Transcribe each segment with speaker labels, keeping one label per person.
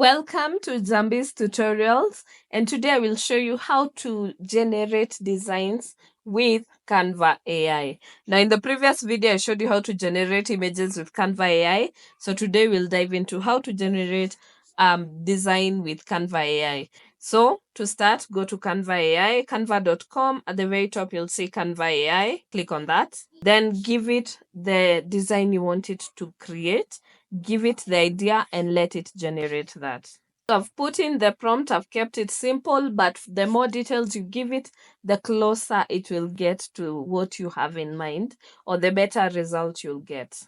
Speaker 1: Welcome to Zambi's tutorials, and today I will show you how to generate designs with Canva AI. Now in the previous video I showed you how to generate images with Canva AI. So today we'll dive into how to generate design with Canva AI. So to start, go to Canva AI, canva.com. At the very top you'll see Canva AI. Click on that. Then give it the design you want it to create. Give it the idea and let it generate that. So I've put in the prompt, I've kept it simple, but the more details you give it, the closer it will get to what you have in mind, or the better result you'll get.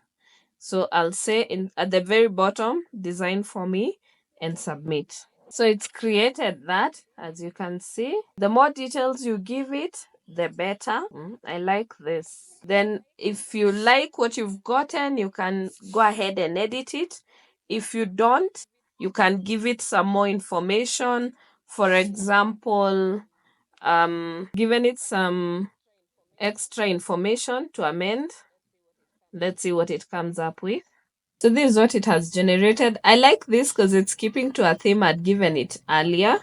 Speaker 1: So I'll say at the very bottom, design for me and submit. So it's created that, as you can see. The more details you give it, the better. I like this. Then if you like what you've gotten, you can go ahead and edit it. If you don't, you can give it some more information. For example, given it some extra information to amend. Let's see what it comes up with. So this is what it has generated. I like this because it's keeping to a theme I'd given it earlier.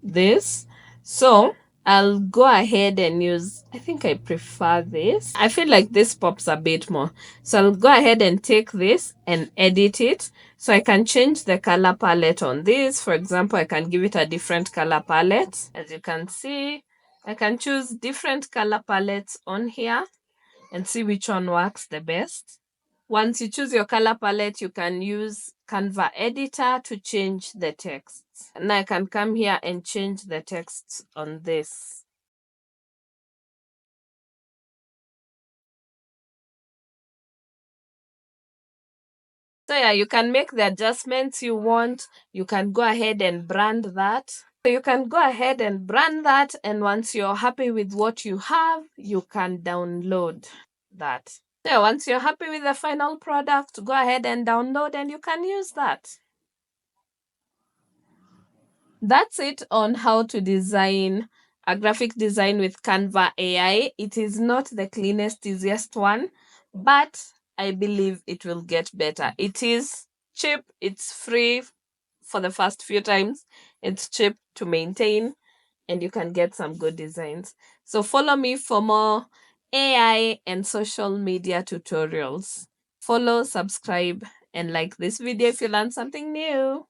Speaker 1: This. So I'll go ahead and use, I think I prefer this. I feel like this pops a bit more. So I'll go ahead and take this and edit it. So I can change the color palette on this. For example, I can give it a different color palette. As you can see, I can choose different color palettes on here and see which one works the best. Once you choose your color palette, you can use Canva editor to change the text. And I can come here and change the text on this. So yeah, you can make the adjustments you want. You can go ahead and brand that. So you can go ahead and brand that, and once you're happy with what you have, you can download that. So once you're happy with the final product, go ahead and download and you can use that. That's it on how to design a graphic design with Canva AI. It is not the cleanest, easiest one, but I believe it will get better. It is cheap, it's free for the first few times, it's cheap to maintain, and you can get some good designs. So follow me for more AI and social media tutorials. Follow, subscribe, and like this video if you learned something new.